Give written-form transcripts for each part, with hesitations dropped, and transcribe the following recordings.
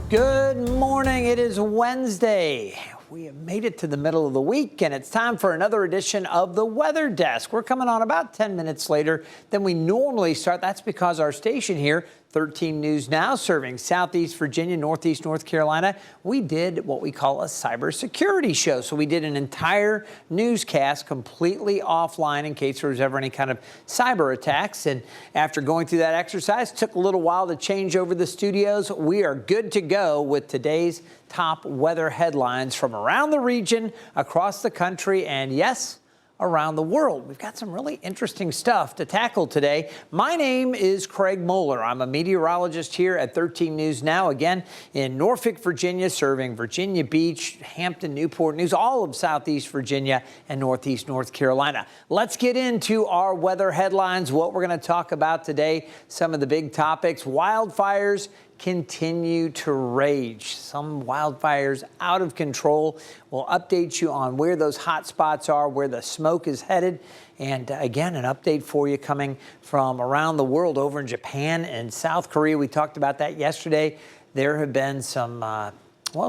Good morning. It is Wednesday. We have made it to the middle of the week, and it's time for another edition of the Weather Desk. We're coming on about 10 minutes later than we normally start. That's because our station here, 13 News Now, serving Southeast Virginia, Northeast North Carolina, we did what we call a cybersecurity show. So we did an entire newscast completely offline in case there was ever any kind of cyber attacks. And after going through that exercise, took a little while to change over the studios. We are good to go with today's top weather headlines from around the region, across the country, and yes, around the world. We've got some really interesting stuff to tackle today. My name is Craig Moeller. I'm a meteorologist here at 13 News Now, again in Norfolk, Virginia, serving Virginia Beach, Hampton, Newport News, all of Southeast Virginia and Northeast North Carolina. Let's get into our weather headlines, what we're going to talk about today, some of the big topics. Wildfires continue to rage. Some wildfires out of control. We'll update you on where those hot spots are, where the smoke is headed. And again, an update for you coming from around the world over in Japan and South Korea. We talked about that yesterday. There have been some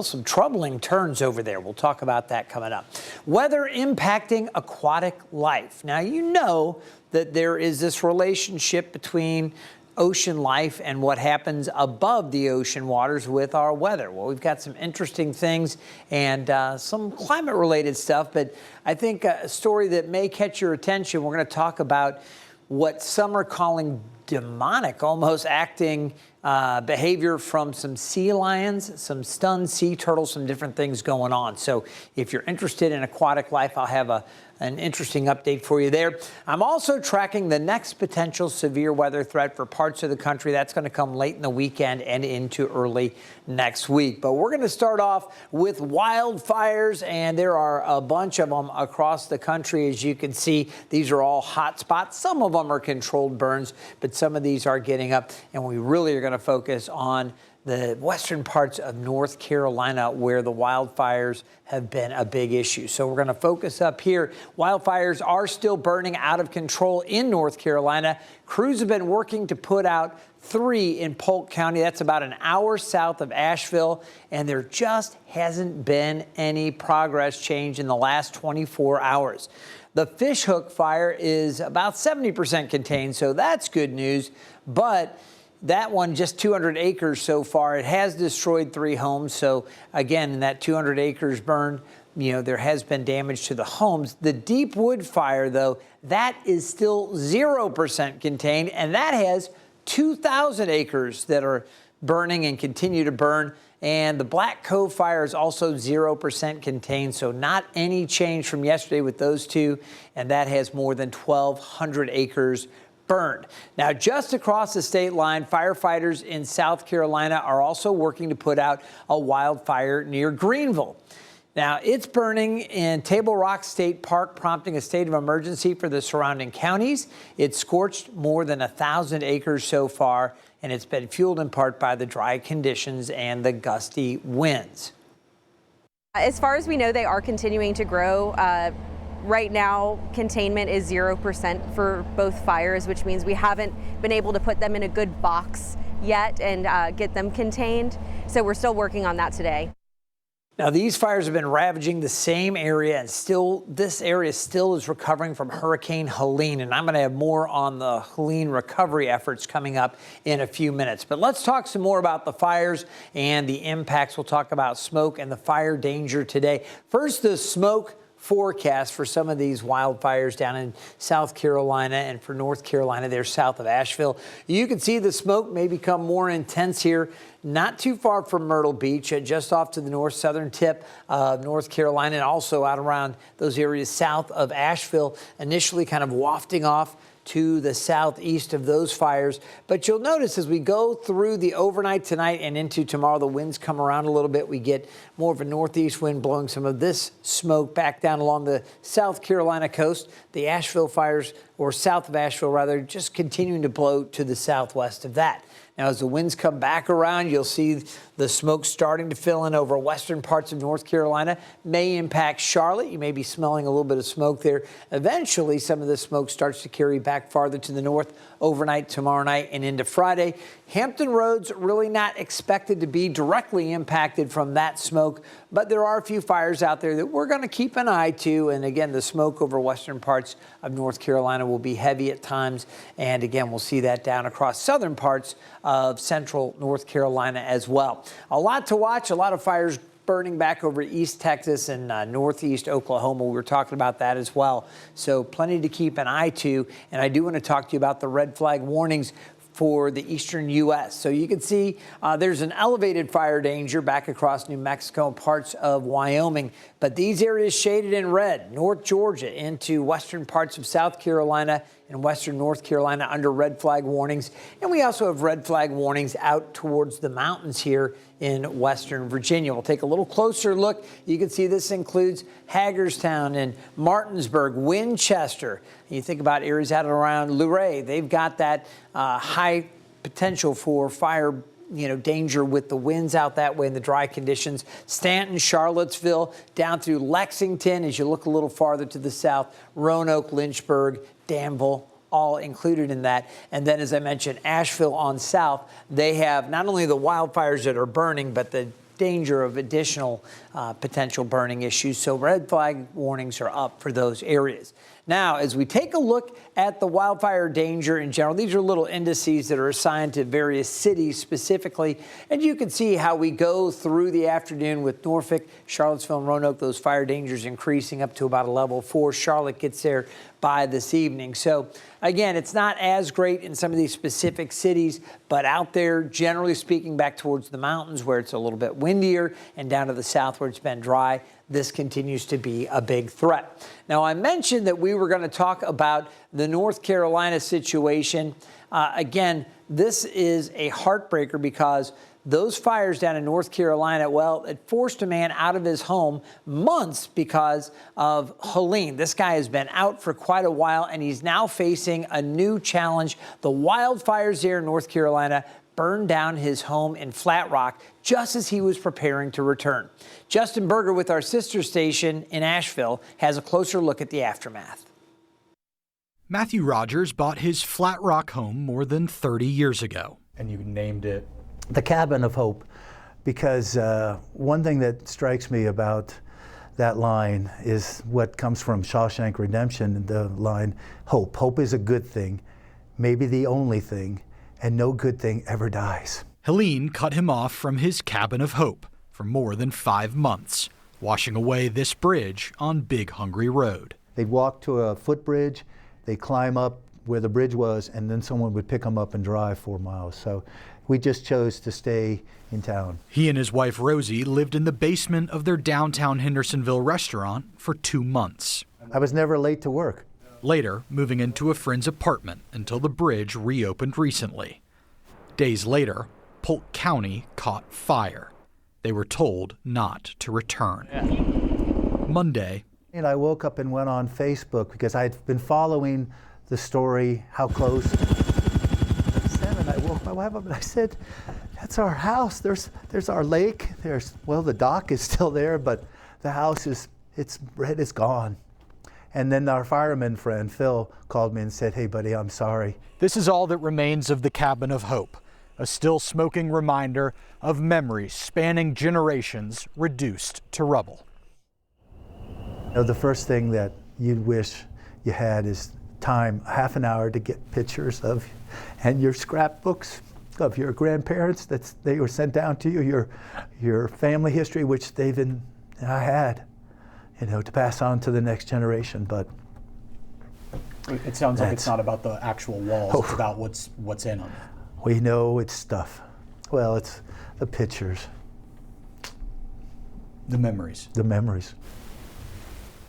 some troubling turns over there. We'll talk about that coming up. Weather impacting aquatic life. Now, you know that there is this relationship between ocean life and what happens above the ocean waters with our weather. Well, we've got some interesting things and some climate related stuff, but I think a story that may catch your attention, we're going to talk about what some are calling demonic, almost acting behavior from some sea lions, some stunned sea turtles, some different things going on. So if you're interested in aquatic life, I'll have an interesting update for you there. I'm also tracking the next potential severe weather threat for parts of the country. That's going to come late in the weekend and into early next week. But we're going to start off with wildfires, and there are a bunch of them across the country. As you can see, these are all hot spots. Some of them are controlled burns, but some of these are getting up, and we really are going to focus on the western parts of North Carolina where the wildfires have been a big issue. So we're going to focus up here. Wildfires are still burning out of control in North Carolina. Crews have been working to put out 3 in Polk County. That's about an hour south of Asheville. And there just hasn't been any progress change in the last 24 hours. The Fishhook fire is about 70% contained, so that's good news. But that one, just 200 acres so far. It has destroyed 3 homes. So again, in that 200 acres burned, there has been damage to the homes. The Deepwood fire, though, that is still 0% contained, and that has 2,000 acres that are burning and continue to burn. And the Black Cove fire is also 0% contained, so not any change from yesterday with those two, and that has more than 1,200 acres burned. Now, just across the state line, firefighters in South Carolina are also working to put out a wildfire near Greenville. Now, it's burning in Table Rock State Park, prompting a state of emergency for the surrounding counties. It's scorched more than 1,000 acres so far, and it's been fueled in part by the dry conditions and the gusty winds. As far as we know, they are continuing to grow. Right now, containment is 0% for both fires, which means we haven't been able to put them in a good box yet and get them contained. So we're still working on that today. Now, these fires have been ravaging the same area, and this area still is recovering from Hurricane Helene. And I'm going to have more on the Helene recovery efforts coming up in a few minutes. But let's talk some more about the fires and the impacts. We'll talk about smoke and the fire danger today. First, the smoke forecast for some of these wildfires down in South Carolina and for North Carolina there south of Asheville. You can see the smoke may become more intense here, not too far from Myrtle Beach, just off to the north southern tip of North Carolina, and also out around those areas south of Asheville, initially kind of wafting off to the southeast of those fires. But you'll notice as we go through the overnight tonight and into tomorrow, the winds come around a little bit. We get more of a northeast wind blowing some of this smoke back down along the South Carolina coast. The Asheville fires, or south of Asheville rather, just continuing to blow to the southwest of that. Now, as the winds come back around, you'll see the smoke starting to fill in over western parts of North Carolina, may impact Charlotte. You may be smelling a little bit of smoke there. Eventually, some of the smoke starts to carry back farther to the north overnight, tomorrow night, and into Friday. Hampton Roads really not expected to be directly impacted from that smoke, but there are a few fires out there that we're going to keep an eye to. And again, the smoke over western parts of North Carolina will be heavy at times. And again, we'll see that down across southern parts of central North Carolina as well. A lot to watch, a lot of fires burning back over East Texas and northeast Oklahoma. We were talking about that as well. So plenty to keep an eye to. And I do want to talk to you about the red flag warnings for the eastern U.S. So you can see there's an elevated fire danger back across New Mexico and parts of Wyoming. But these areas shaded in red, North Georgia into western parts of South Carolina and western North Carolina under red flag warnings. And we also have red flag warnings out towards the mountains here in western Virginia. We'll take a little closer look. You can see this includes Hagerstown and Martinsburg, Winchester. You think about areas out around Luray. They've got that high potential for fire danger with the winds out that way and the dry conditions. Stanton, Charlottesville, down through Lexington as you look a little farther to the south, Roanoke, Lynchburg, Danville, all included in that. And then, as I mentioned, Asheville on south, they have not only the wildfires that are burning, but the danger of additional potential burning issues. So red flag warnings are up for those areas. Now, as we take a look at the wildfire danger in general, these are little indices that are assigned to various cities specifically. And you can see how we go through the afternoon with Norfolk, Charlottesville, and Roanoke, those fire dangers increasing up to about a level 4. Charlotte gets there by this evening. So again, it's not as great in some of these specific cities, but out there, generally speaking, back towards the mountains where it's a little bit windier and down to the south where it's been dry, this continues to be a big threat. Now, I mentioned that we were going to talk about the North Carolina situation. Again, this is a heartbreaker because those fires down in North Carolina, well, it forced a man out of his home months because of Helene. This guy has been out for quite a while, and he's now facing a new challenge. The wildfires there in North Carolina burned down his home in Flat Rock just as he was preparing to return. Justin Berger with our sister station in Asheville has a closer look at the aftermath. Matthew Rogers bought his Flat Rock home more than 30 years ago. And you named it the Cabin of Hope, because one thing that strikes me about that line is what comes from Shawshank Redemption, the line, hope. Hope is a good thing, maybe the only thing, and no good thing ever dies. Helene cut him off from his Cabin of Hope for more than 5 months, washing away this bridge on Big Hungry Road. They'd walk to a footbridge, they'd climb up where the bridge was, and then someone would pick them up and drive 4 miles. So we just chose to stay in town. He and his wife Rosie lived in the basement of their downtown Hendersonville restaurant for 2 months. I was never late to work. Later, moving into a friend's apartment until the bridge reopened recently. Days later, Polk County caught fire. They were told not to return. Monday. And I woke up and went on Facebook because I'd been following the story, how close. I woke my wife up and I said, that's our house. There's our lake. The dock is still there, but the house it's gone. And then our fireman friend, Phil, called me and said, hey, buddy, I'm sorry. This is all that remains of the Cabin of Hope, a still smoking reminder of memories spanning generations reduced to rubble. The first thing that you'd wish you had is time, half an hour to get pictures of, and your scrapbooks of your grandparents that they were sent down to you, your family history, which I had, to pass on to the next generation. But it sounds like it's not about the actual walls, it's about what's in them. We know it's stuff. Well, it's the pictures. The memories. The memories.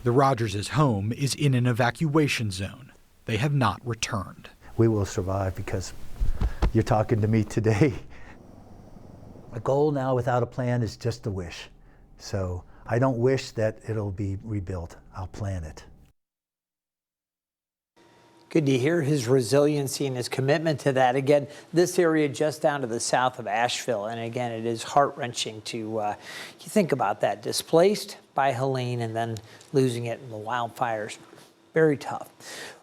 The Rogers' home is in an evacuation zone. They have not returned. We will survive because you're talking to me today. A goal now without a plan is just a wish. So I don't wish that it'll be rebuilt. I'll plan it. Good to hear his resiliency and his commitment to that. Again, this area just down to the south of Asheville. And again, it is heart-wrenching to you think about that. Displaced by Helene and then losing it in the wildfires. Very tough.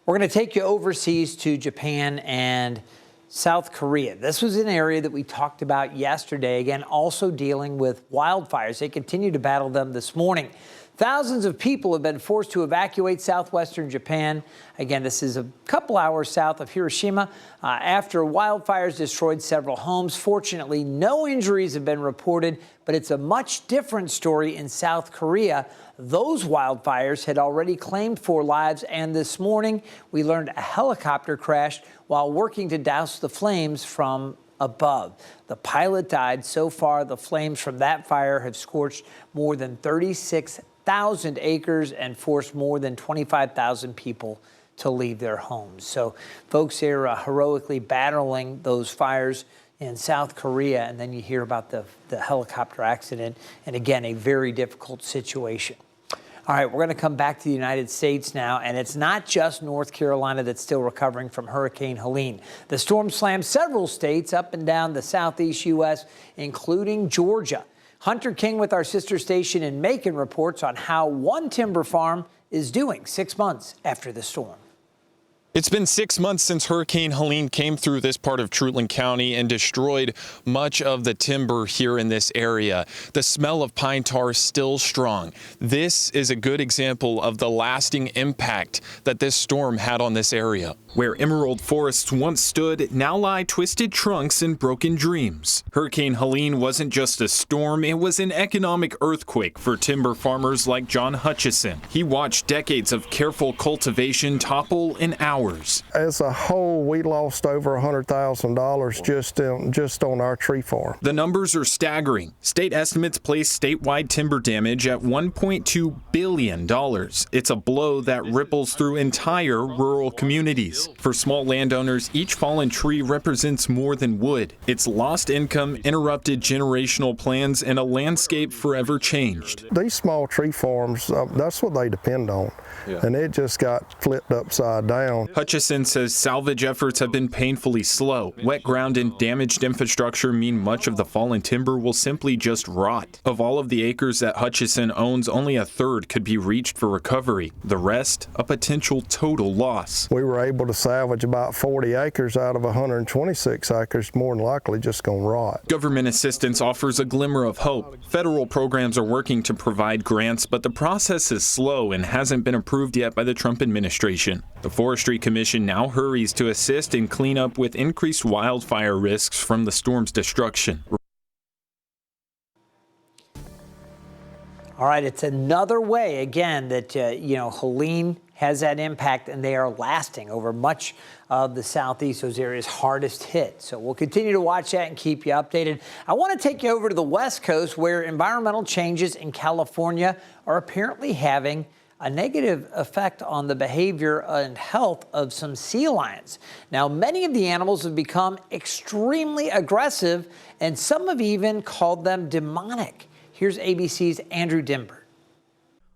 We're going to take you overseas to Japan and South Korea. This was an area that we talked about yesterday. Again, also dealing with wildfires. They continue to battle them this morning. Thousands of people have been forced to evacuate southwestern Japan. Again, this is a couple hours south of Hiroshima after wildfires destroyed several homes. Fortunately, no injuries have been reported, but it's a much different story in South Korea. Those wildfires had already claimed 4 lives, and this morning we learned a helicopter crashed while working to douse the flames from above. The pilot died. So far, the flames from that fire have scorched more than 36,000 acres and forced more than 25,000 people to leave their homes. So folks here heroically battling those fires in South Korea, and then you hear about the helicopter accident, and again, a very difficult situation. All right, we're going to come back to the United States now, and it's not just North Carolina that's still recovering from Hurricane Helene. The storm slammed several states up and down the southeast U.S., including Georgia. Hunter King with our sister station in Macon reports on how one timber farm is doing 6 months after the storm. It's been 6 months since Hurricane Helene came through this part of Treutlen County and destroyed much of the timber here in this area. The smell of pine tar is still strong. This is a good example of the lasting impact that this storm had on this area. Where emerald forests once stood, now lie twisted trunks and broken dreams. Hurricane Helene wasn't just a storm, it was an economic earthquake for timber farmers like John Hutchison. He watched decades of careful cultivation topple in hours. As a whole, we lost over $100,000 just on our tree farm. The numbers are staggering. State estimates place statewide timber damage at $1.2 billion. It's a blow that ripples through entire rural communities. For small landowners, each fallen tree represents more than wood. It's lost income, interrupted generational plans, and a landscape forever changed. These small tree farms, that's what they depend on. Yeah. And it just got flipped upside down. Hutchison says salvage efforts have been painfully slow. Wet ground and damaged infrastructure mean much of the fallen timber will simply just rot. Of all of the acres that Hutchison owns, only a third could be reached for recovery. The rest, a potential total loss. We were able to salvage about 40 acres out of 126 acres, more than likely just going to rot. Government assistance offers a glimmer of hope. Federal programs are working to provide grants, but the process is slow and hasn't been approved yet by the Trump administration. The Forestry Commission now hurries to assist and clean up with increased wildfire risks from the storm's destruction. All right, it's another way, again, that, Helene has that impact, and they are lasting over much of the southeast, those areas hardest hit. So we'll continue to watch that and keep you updated. I want to take you over to the West Coast, where environmental changes in California are apparently having a negative effect on the behavior and health of some sea lions. Now, many of the animals have become extremely aggressive, and some have even called them demonic. Here's ABC's Andrew Dimber.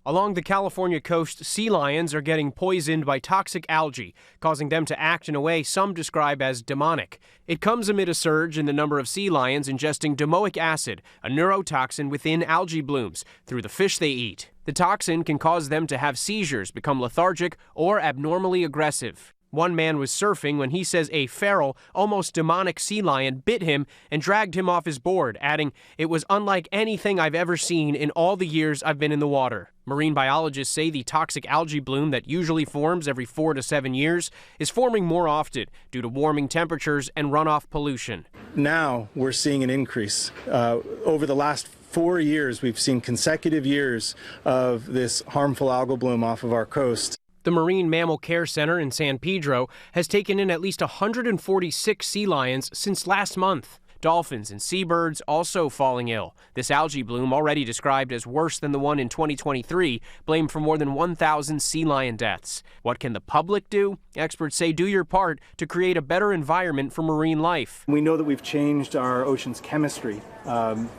Along the California coast, sea lions are getting poisoned by toxic algae, causing them to act in a way some describe as demonic. It comes amid a surge in the number of sea lions ingesting domoic acid, a neurotoxin within algae blooms, through the fish they eat. The toxin can cause them to have seizures, become lethargic, or abnormally aggressive. One man was surfing when he says a feral, almost demonic sea lion bit him and dragged him off his board, adding, "It was unlike anything I've ever seen in all the years I've been in the water." Marine biologists say the toxic algae bloom that usually forms every 4 to 7 years is forming more often due to warming temperatures and runoff pollution. Now we're seeing an increase. Over the last 4 years, we've seen consecutive years of this harmful algal bloom off of our coast. The Marine Mammal Care Center in San Pedro has taken in at least 146 sea lions since last month. Dolphins and seabirds also falling ill. This algae bloom, already described as worse than the one in 2023, blamed for more than 1,000 sea lion deaths. What can the public do? Experts say do your part to create a better environment for marine life. We know that we've changed our ocean's chemistry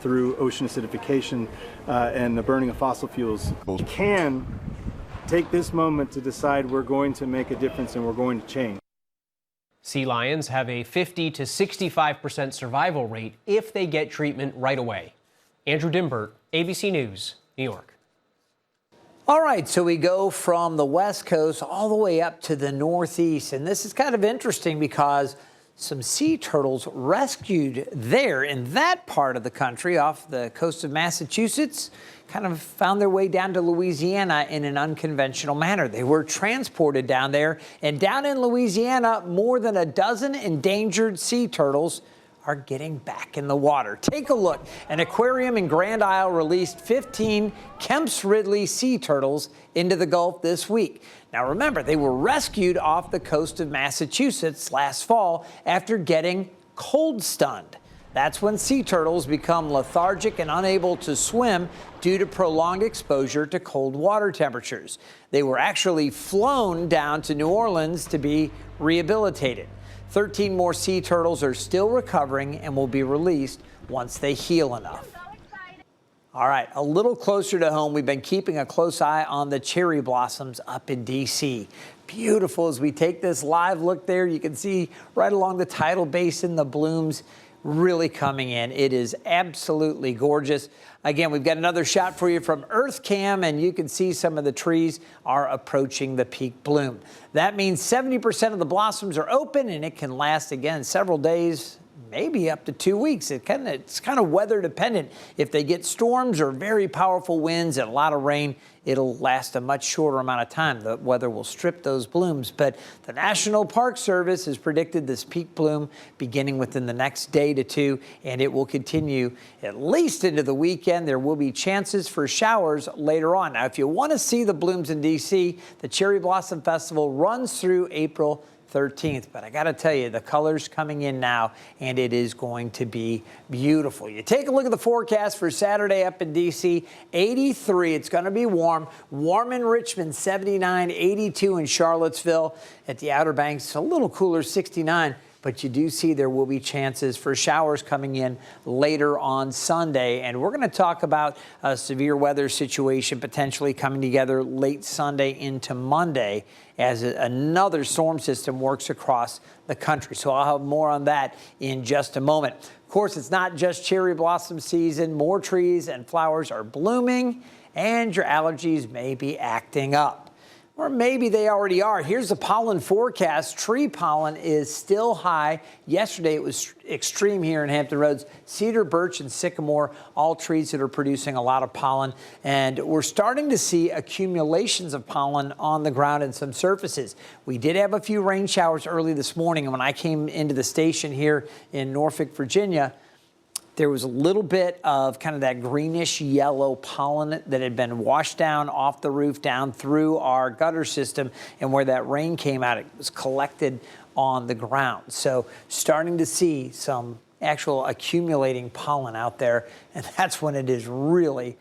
through ocean acidification and the burning of fossil fuels. We can take this moment to decide we're going to make a difference and we're going to change. Sea lions have a 50 to 65% survival rate if they get treatment right away. Andrew Dimbert, ABC News, New York. All right, so we go from the West Coast all the way up to the Northeast, and this is kind of interesting because some sea turtles rescued there in that part of the country off the coast of Massachusetts kind of found their way down to Louisiana in an unconventional manner. They were transported down there, and down in Louisiana, more than a dozen endangered sea turtles are getting back in the water. Take a look. An aquarium in Grand Isle released 15 Kemp's Ridley sea turtles into the Gulf this week. Now remember, they were rescued off the coast of Massachusetts last fall after getting cold stunned. That's when sea turtles become lethargic and unable to swim due to prolonged exposure to cold water temperatures. They were actually flown down to New Orleans to be rehabilitated. 13 more sea turtles are still recovering and will be released once they heal enough. All right, a little closer to home, we've been keeping a close eye on the cherry blossoms up in D.C. Beautiful as we take this live look there. You can see right along the tidal basin, the blooms really coming in. It is absolutely gorgeous. Again, we've got another shot for you from EarthCam, and you can see some of the trees are approaching the peak bloom. That means 70% of the blossoms are open, and it can last, again, several days, maybe up to 2 weeks. It's kind of weather dependent. If they get storms or very powerful winds and a lot of rain, it'll last a much shorter amount of time. The weather will strip those blooms. But the National Park Service has predicted this peak bloom beginning within the next day to two, and it will continue at least into the weekend. There will be chances for showers later on. Now, if you want to see the blooms in D.C., the Cherry Blossom Festival runs through April 13th, but I got to tell you, the colors coming in now, and it is going to be beautiful. You take a look at the forecast for Saturday up in D.C., 83. It's going to be warm. Warm in Richmond, 79, 82 in Charlottesville. At the Outer Banks, a little cooler, 69. But you do see there will be chances for showers coming in later on Sunday. And we're going to talk about a severe weather situation potentially coming together late Sunday into Monday as another storm system works across the country. So I'll have more on that in just a moment. Of course, it's not just cherry blossom season. More trees and flowers are blooming, and your allergies may be acting up. Or maybe they already are. Here's the pollen forecast. Tree pollen is still high. Yesterday, it was extreme here in Hampton Roads. Cedar, birch, and sycamore, all trees that are producing a lot of pollen. And we're starting to see accumulations of pollen on the ground and some surfaces. We did have a few rain showers early this morning. And when I came into the station here in Norfolk, Virginia, there was a little bit of kind of that greenish yellow pollen that had been washed down off the roof down through our gutter system, and where that rain came out, it was collected on the ground. So starting to see some actual accumulating pollen out there, and that's when it is really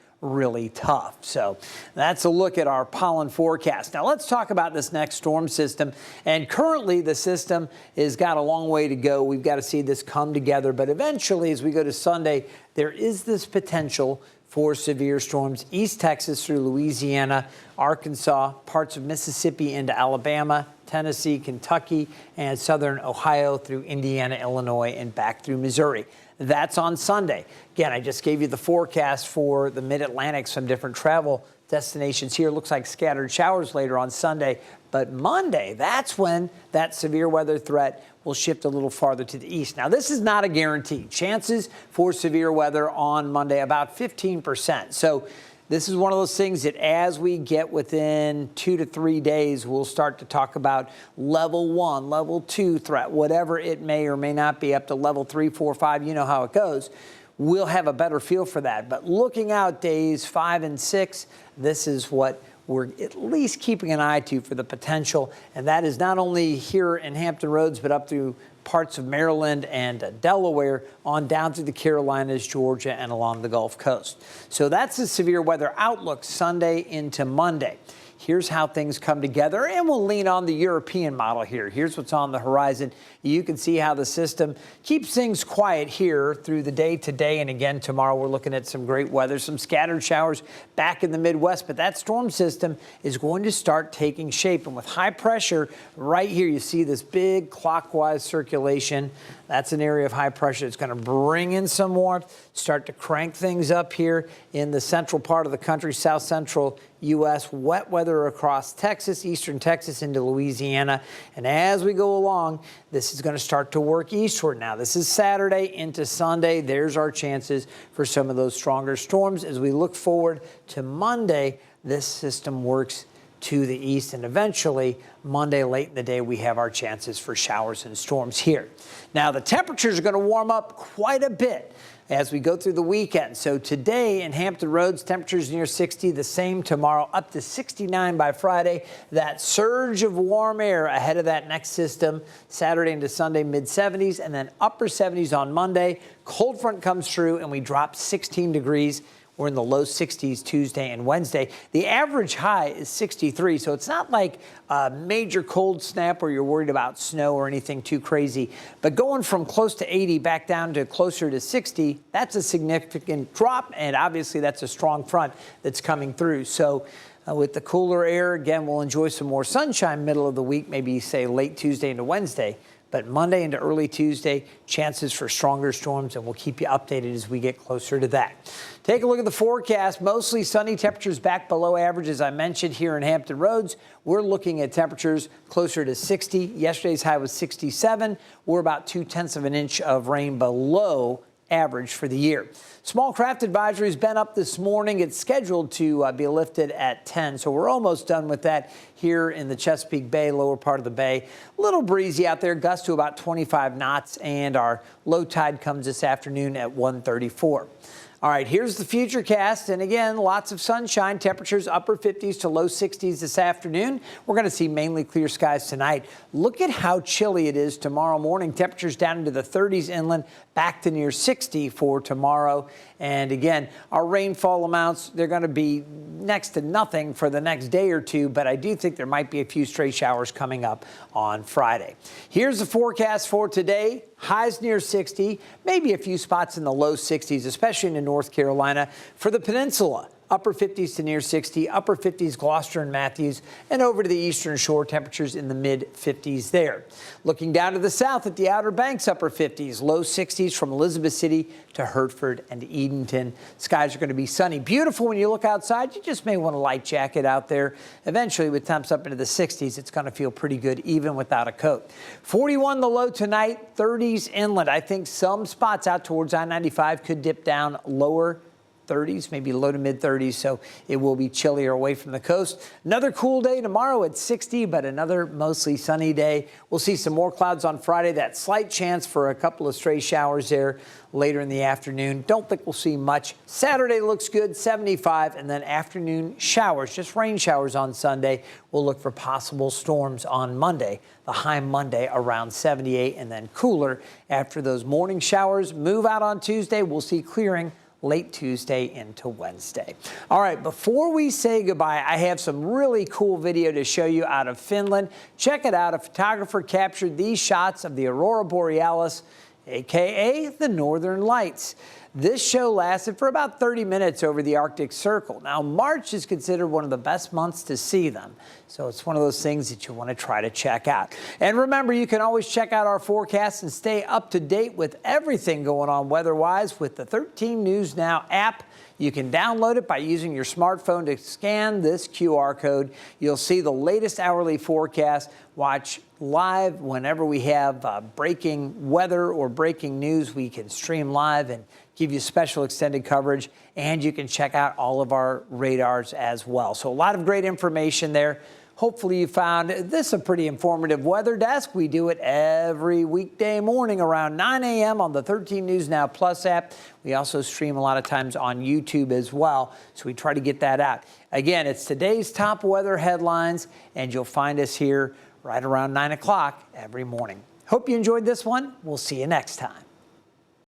tough. So that's a look at our pollen forecast. Now let's talk about this next storm system. And currently the system has got a long way to go. We've got to see this come together. But eventually, as we go to Sunday, there is this potential for severe storms. East Texas through Louisiana, Arkansas, parts of Mississippi into Alabama, Tennessee, Kentucky, and southern Ohio through Indiana, Illinois, and back through Missouri. That's on Sunday. Again, I just gave you the forecast for the Mid-Atlantic, some different travel destinations here. Looks like scattered showers later on Sunday. But Monday, that's when that severe weather threat will shift a little farther to the east. Now, this is not a guarantee. Chances for severe weather on Monday, about 15%. So this is one of those things that as we get within 2 to 3 days, we'll start to talk about level 1, level 2 threat, whatever it may or may not be, up to level 3, 4, 5. You know how it goes. We'll have a better feel for that. But looking out days 5 and 6, this is what we're at least keeping an eye to for the potential. And that is not only here in Hampton Roads, but up through parts of Maryland and Delaware, on down through the Carolinas, Georgia, and along the Gulf Coast. So that's the severe weather outlook Sunday into Monday. Here's how things come together, and we'll lean on the European model here. Here's what's on the horizon. You can see how the system keeps things quiet here through the day today, and again tomorrow we're looking at some great weather, some scattered showers back in the Midwest, but that storm system is going to start taking shape, and with high pressure right here, you see this big clockwise circulation. That's an area of high pressure. It's going to bring in some warmth, start to crank things up here in the central part of the country, south central U.S. Wet weather weather across Texas, eastern Texas into Louisiana. And as we go along, this is going to start to work eastward now. This is Saturday into Sunday. There's our chances for some of those stronger storms. As we look forward to Monday, this system works to the east, and eventually Monday late in the day we have our chances for showers and storms here. Now the temperatures are going to warm up quite a bit as we go through the weekend. So today in Hampton Roads, temperatures near 60, the same tomorrow, up to 69 by Friday. That surge of warm air ahead of that next system, Saturday into Sunday, mid-70s, and then upper 70s on Monday. Cold front comes through and we drop 16 degrees. We're in the low 60s Tuesday and Wednesday. The average high is 63, so it's not like a major cold snap where you're worried about snow or anything too crazy. But going from close to 80 back down to closer to 60, that's a significant drop, and obviously that's a strong front that's coming through. So with the cooler air, again, we'll enjoy some more sunshine middle of the week, maybe say late Tuesday into Wednesday. But Monday into early Tuesday, chances for stronger storms, and we'll keep you updated as we get closer to that. Take a look at the forecast. Mostly sunny, temperatures back below average, as I mentioned here in Hampton Roads. We're looking at temperatures closer to 60. Yesterday's high was 67. We're about 0.2 of an inch of rain below average for the year. Small craft advisory has been up this morning. It's scheduled to be lifted at 10, so we're almost done with that here in the Chesapeake Bay, lower part of the bay. A little breezy out there, gust to about 25 knots, and our low tide comes this afternoon at 1:34. All right, here's the futurecast, and again, lots of sunshine, temperatures upper 50s to low 60s this afternoon. We're going to see mainly clear skies tonight. Look at how chilly it is tomorrow morning. Temperatures down into the 30s inland, back to near 60 for tomorrow. And again, our rainfall amounts, they're going to be next to nothing for the next day or two, but I do think there might be a few stray showers coming up on Friday. Here's the forecast for today. Highs near 60, maybe a few spots in the low 60s, especially in North Carolina. For the peninsula, upper 50s to near 60, upper 50s Gloucester and Matthews, and over to the eastern shore, temperatures in the mid 50s there. Looking down to the south at the Outer Banks, upper 50s, low 60s from Elizabeth City to Hertford and Edenton. Skies are going to be sunny. Beautiful when you look outside. You just may want a light jacket out there. Eventually, with temps up into the 60s, it's going to feel pretty good even without a coat. 41 the low tonight, 30s inland. I think some spots out towards I-95 could dip down lower 30s, maybe low to mid 30s, so it will be chillier away from the coast. Another cool day tomorrow at 60, but another mostly sunny day. We'll see some more clouds on Friday. That slight chance for a couple of stray showers there later in the afternoon. Don't think we'll see much. Saturday looks good, 75, and then afternoon showers, just rain showers on Sunday. We'll look for possible storms on Monday. The high Monday around 78, and then cooler after those morning showers. Move out on Tuesday. We'll see clearing late Tuesday into Wednesday. All right, before we say goodbye, I have some really cool video to show you out of Finland. Check it out. A photographer captured these shots of the Aurora Borealis, aka the Northern Lights. This show lasted for about 30 minutes over the Arctic Circle. Now, March is considered one of the best months to see them, so it's one of those things that you want to try to check out. And remember, you can always check out our forecast and stay up to date with everything going on weather-wise with the 13 News Now app. You can download it by using your smartphone to scan this QR code. You'll see the latest hourly forecast. Watch live whenever we have breaking weather or breaking news. We can stream live and give you special extended coverage, and you can check out all of our radars as well. So a lot of great information there. Hopefully you found this a pretty informative weather desk. We do it every weekday morning around 9 a.m. on the 13 News Now Plus app. We also stream a lot of times on YouTube as well, so we try to get that out. Again, it's today's top weather headlines, and you'll find us here right around 9 o'clock every morning. Hope you enjoyed this one. We'll see you next time.